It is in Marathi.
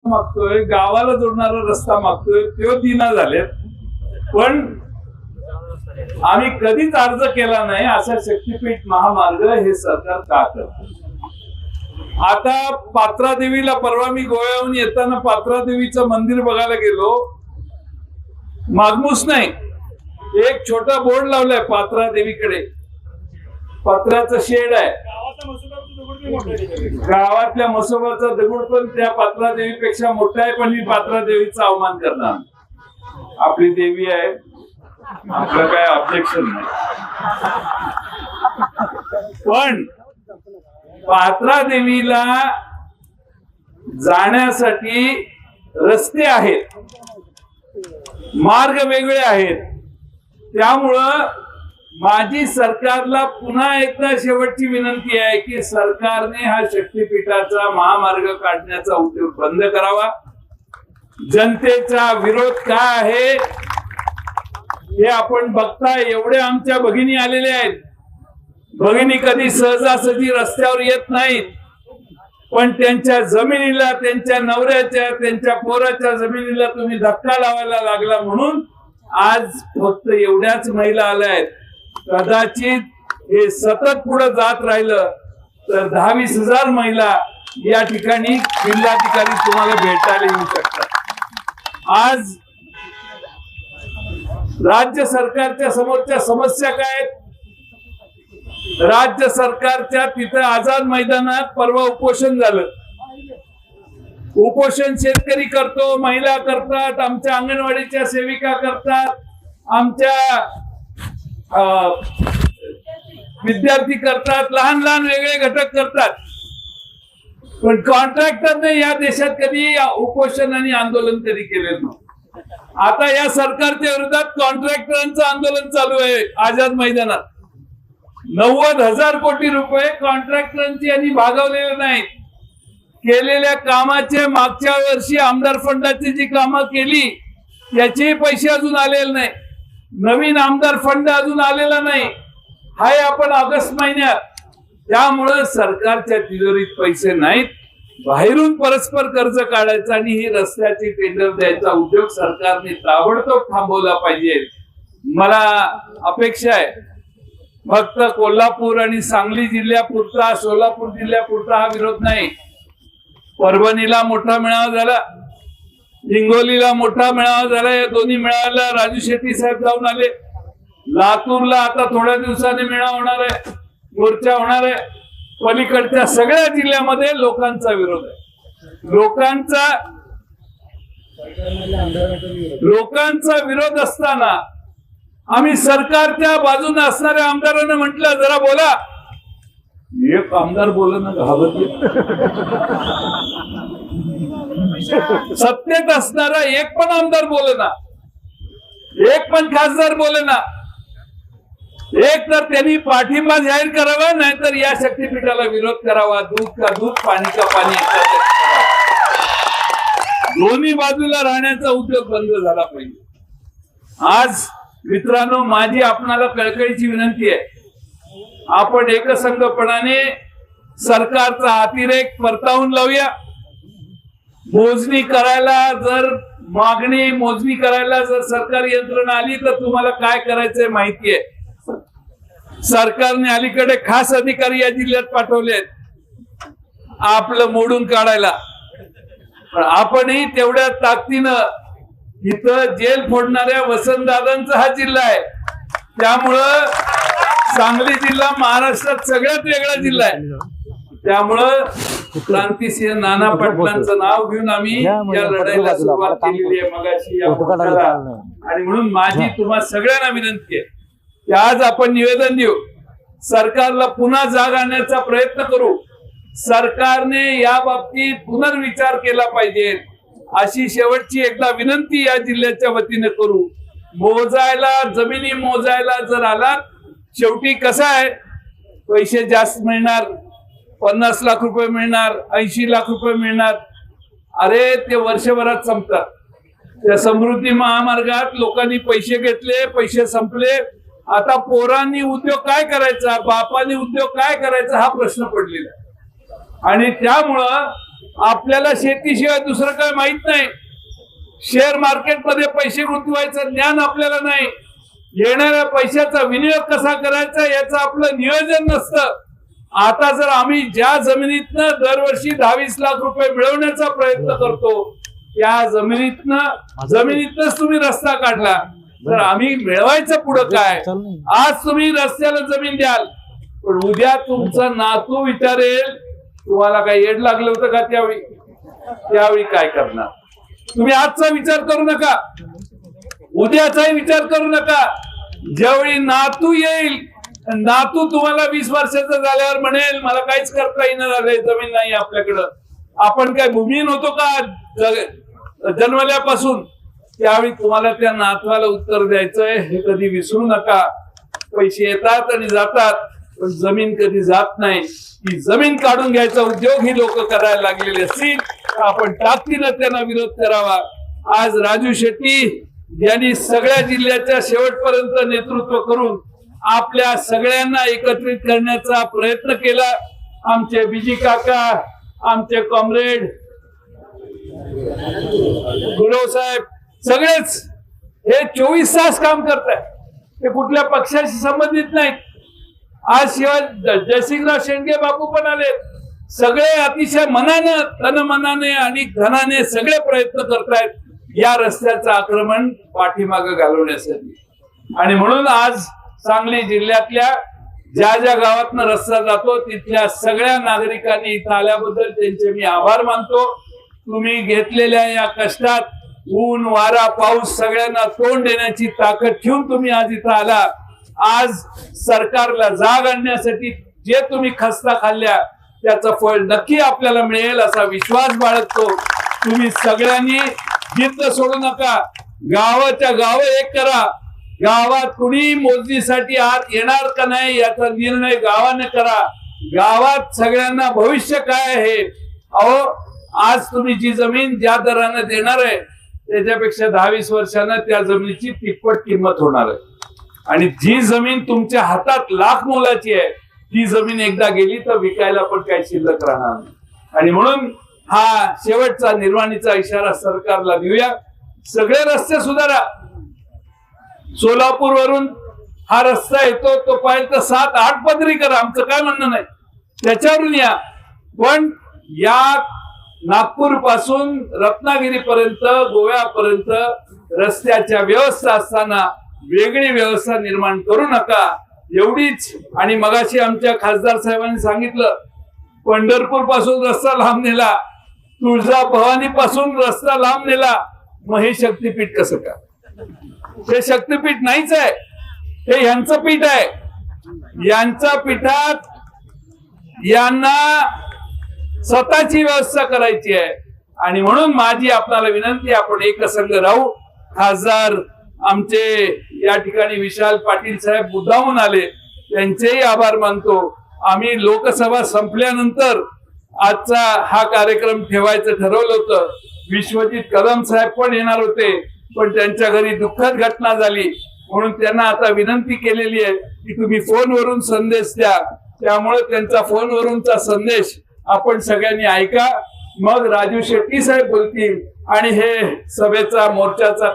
मागतोय, गावाला जोडणारा रस्ता मागतोय, तो दिना झालेत. पण आम्ही कधीच अर्ज केला नाही असा शक्तीपीठ महामार्ग हे सरकार का करत. आता पात्रा देवीला परवा मी गोव्याहून येताना पात्रा देवीचं मंदिर बघायला गेलो. मागमूस नाही, एक छोटा बोर्ड लावलाय पात्रा देवीकडे. पत्र्याचं शेड आहे. गावातल्या मसोबाचा दगड पण त्या पात्रा देवीपेक्षा मोठा आहे. पण मी पात्रा देवीचा अवमान करणार. आपली देवी आहे, आपलं काय ऑब्जेक्शन नाही. पण पात्रा देवीला जाण्यासाठी रस्ते आहेत, मार्ग वेगळे आहेत. त्यामुळं माझी सरकारला पुन्हा एकदा शेवटची विनंती आहे की सरकारने हा शक्तीपीठाचा महामार्ग काढण्याचा उद्योग बंद करावा. जनतेचा विरोध काय आहे हे आपण बघताय. एवढे आमच्या भगिनी आलेले आहेत. भगिनी कधी सहजासहजी रस्त्यावर येत नाहीत, पण त्यांच्या जमिनीला, त्यांच्या नवऱ्याच्या, त्यांच्या पोराच्या जमिनीला तुम्ही धक्का लावायला लागला म्हणून आज फक्त एवढ्याच महिला आल्या आहेत. कदाचित हे सतत पुढे जात राहिलं तर 10-20 हजार महिला या ठिकाणी जिल्हाधिकारी तुम्हाला भेटायला येऊ शकतात. आज राज्य सरकारच्या समोरच्या समस्या काय आहेत? राज्य सरकारच्या तिथे आझाद मैदानात परवा उपोषण झालं. उपोषण शेतकरी करतो, महिला करतात, आमच्या अंगणवाडीच्या सेविका करतात, आमच्या विद्यार्थी करतात, लहान लहान वेगळे घटक करतात. पण कॉन्ट्रॅक्टरने या देशात कधी उपोषण आणि आंदोलन कधी केलेलं नाही. आता या सरकारच्या विरोधात कॉन्ट्रॅक्टरांचं आंदोलन चालू आहे आझाद मैदानात. 90,000 कोटी रुपये कॉन्ट्रॅक्टरांची यांनी भागवलेले नाहीत. केलेल्या कामाचे मागच्या वर्षी आमदार फंडाची जी कामं केली त्याचे पैसे अजून आलेले नाही. नवीन आमदार फंड अजून आलेला नाही. हाय आपण ऑगस्ट महिन्यात. त्यामुळे सरकारच्या तिजोरीत पैसे नाहीत. बाहेरून परस्पर कर्ज काढायचा आणि ही रस्त्याची टेंडर द्यायचा उद्योग सरकारने ताबडतोब थांबवला पाहिजे. मला अपेक्षा आहे फक्त कोल्हापूर आणि सांगली जिल्ह्यापुरता, सोलापूर जिल्ह्यापुरता हा विरोध नाही. परभणीला मोठा मेळावा झाला, हिंगोलीला मोठा मेळावा झाला. या दोन्ही मेळाव्याला राजू शेट्टी साहेब जाऊन आले. लातूरला आता थोड्या दिवसांनी मेळावा होणार आहे, मोर्चा होणार आहे. पलीकडच्या सगळ्या जिल्ह्यामध्ये लोकांचा विरोध आहे. लोकांचा विरोध असताना आम्ही सरकारच्या बाजूने असणाऱ्या आमदारांना म्हटलं जरा बोला. एक आमदार बोलणं घाबरले. सत्तेत असणारा एक पण आमदार बोलेना, एक पण खासदार बोलेना. एक तर त्यांनी पाठिंबा जाहीर करावा, नाहीतर या शक्तीपीठाला विरोध करावा. दूध का दूध, पाणी का पाणी. दोन्ही बाजूला राहण्याचा उद्योग बंद झाला पाहिजे. आज मित्रांनो, माझी आपणाला कळकळीची विनंती आहे, आपण एकसंघपणाने सरकारचा अतिरेक परतावून लावूया. मोजणी करायला जर मोजणी करायला जर सरकारी यंत्रणा आली तर तुम्हाला काय करायचंय माहिती आहे. सरकारने अलीकडे खास अधिकारी या जिल्ह्यात पाठवलेत आपलं मोडून काढायला. पण आपणही तेवढ्या ताकदीनं इथं जेल फोडणाऱ्या वसंतदादांचा हा जिल्हा आहे. त्यामुळं सांगली जिल्हा महाराष्ट्रात सगळ्यात वेगळा जिल्हा आहे. त्यामुळं क्रांतिसिंह नाना पाटलांचं नाव घेऊन आम्ही या लढाईला सुरुवात केलेली आहे मगाशी या मोर्चाला. आणि म्हणून माझी तुम्हा सगळ्यांना विनंती आहे की आज आपण निवेदन देऊ, सरकारला पुन्हा जाग आणण्याचा प्रयत्न करू. सरकारने या बाबतीत पुनर्विचार केला पाहिजे अशी शेवटची एकदा विनंती या जिल्ह्याच्या वतीने करू. मोजायला, जमिनी मोजायला जर आलात, शेवटी कसं आहे, पैसे जास्त मिळणार, 50 लाख रुपये मिळणार, 80 लाख रुपये मिळणार. अरे ते वर्षभरात संपतात. त्या समृद्धी महामार्गात लोकांनी पैसे घेतले, पैसे संपले. आता पोरांनी उद्योग काय करायचा, बापांनी उद्योग काय करायचा हा प्रश्न पडलेला आहे. आणि त्यामुळं आपल्याला शेतीशिवाय दुसरं काय माहित नाही, शेअर मार्केटमध्ये पैसे गुंतवायचं ज्ञान आपल्याला नाही, येणाऱ्या पैशाचा विनियोग कसा करायचा याचं आपलं नियोजन नसतं. आता जर आम्ही ज्या जमिनीतनं दरवर्षी 10-20 लाख रुपये मिळवण्याचा प्रयत्न करतो, त्या जमिनीतनच तुम्ही रस्ता काढला, तर आम्ही मिळवायचं पुढं काय? आज तुम्ही रस्त्याला जमीन द्याल, पण उद्या तुमचा नातू विचारेल तुम्हाला काही येड लागलं होतं का त्यावेळी काय करणार? तुम्ही आजचा विचार करू नका, उद्याचाही विचार करू नका. ज्यावेळी नातू येईल, नातू तुम्हाला 20 वर्षाचा झाल्यावर म्हणेल मला काहीच करता येईना झालंय, जमीन नाही आपल्याकडं, आपण काय भूमिहीन होतो का जन्मल्यापासून? त्यावेळी तुम्हाला त्या नातवाला उत्तर द्यायचंय, हे कधी विसरू नका. पैसे येतात आणि जातात, पण जमीन कधी जात नाही. ही जमीन काढून घ्यायचा उद्योग ही लोक करायला लागलेले असतील, आपण ताकदीनं त्यांना विरोध करावा. आज राजू शेट्टी यांनी सगळ्या जिल्ह्याच्या शेवटपर्यंत नेतृत्व करून आपल्या सगळ्यांना एकत्रित करण्याचा प्रयत्न केला. आमचे बीजी काका, आमचे कॉम्रेड गुरव साहेब, सगळेच हे 24 तास काम करतायत, ते कुठल्या पक्षाशी संबंधित नाहीत. आज शिवाय जयसिंगराव शेंडगे बापू पण आले. सगळे अतिशय मनानं, तनमनाने आणि धनाने सगळे प्रयत्न करतायत या रस्त्याचं आक्रमण पाठीमागे घालवण्यासाठी. आणि म्हणून आज सांगली जिल्ह्यातल्या ज्या ज्या गावातनं रस्ता जातो तिथल्या सगळ्या नागरिकांनी इथं आल्याबद्दल त्यांचे मी आभार मानतो. तुम्ही घेतलेल्या या कष्टात ऊन वारा पाऊस सगळ्यांना तोंड देण्याची ताकद ठेवून तुम्ही आज इथं आला. आज सरकारला जाग आणण्यासाठी जे तुम्ही खस्ता खाल्ल्या त्याचं फळ नक्की आपल्याला मिळेल असा विश्वास बाळगतो. तुम्ही सगळ्यांनी जिद्द सोडू नका, गावाच्या गाव एक करा. गावात कुणी मोजणीसाठी आत येणार का नाही याचा निर्णय गावाने करा. गावात सगळ्यांना भविष्य काय आहे, अहो आज तुम्ही जी जमीन ज्या दराने देणार आहे त्याच्यापेक्षा 10-20 वर्षांना त्या जमिनीची तिप्पट किंमत होणार आहे. आणि जी जमीन तुमच्या हातात लाख मोलाची आहे ती जमीन एकदा गेली तर विकायला पण काही शिल्लक राहणार नाही. आणि म्हणून हा शेवटचा निर्वाणीचा इशारा सरकारला देऊया. सगळे रस्ते सुधारा. सोलापूर वरून हा रस्ता येतो तो पाहिजे तर 7-8 पदरी करा, आमचं काय म्हणणं नाही, त्याच्यावरून या. पण या नागपूर पासून रत्नागिरी पर्यंत गोव्यापर्यंत रस्त्याच्या व्यवस्था असताना वेगळी व्यवस्था निर्माण करू नका, एवढीच. आणि मगाशी आमच्या खासदार साहेबांनी सांगितलं, पंढरपूर पासून रस्ता लांब नेला, तुळजाभवानी पासून रस्ता लांब नेला, मग हे शक्तीपीठ कसं का? हे शक्तीपीठ नाहीच आहे, हे यांचं पीठ आहे. यांच्या पीठात यांना स्वतःची व्यवस्था करायची आहे. आणि म्हणून माझी आपल्याला विनंती, आपण एकसंघ राहू. खासदार आमचे या ठिकाणी विशाल पाटील साहेब मुद्दामून आले, त्यांचेही आभार मानतो. आम्ही लोकसभा संपल्यानंतर आजचा हा कार्यक्रम ठेवायचं ठरवलं होतं. विश्वजित कदम साहेब पण येणार होते, पण त्यांच्या घरी दुःखद घटना झाली, म्हणून त्यांना आता विनंती केलेली आहे की तुम्ही फोनवरून संदेश द्या. त्यामुळे त्यांचा फोनवरूनचा संदेश आपण सगळ्यांनी ऐका. मग राजू शेट्टी साहेब बोलतील आणि हे सभेचा मोर्चाचा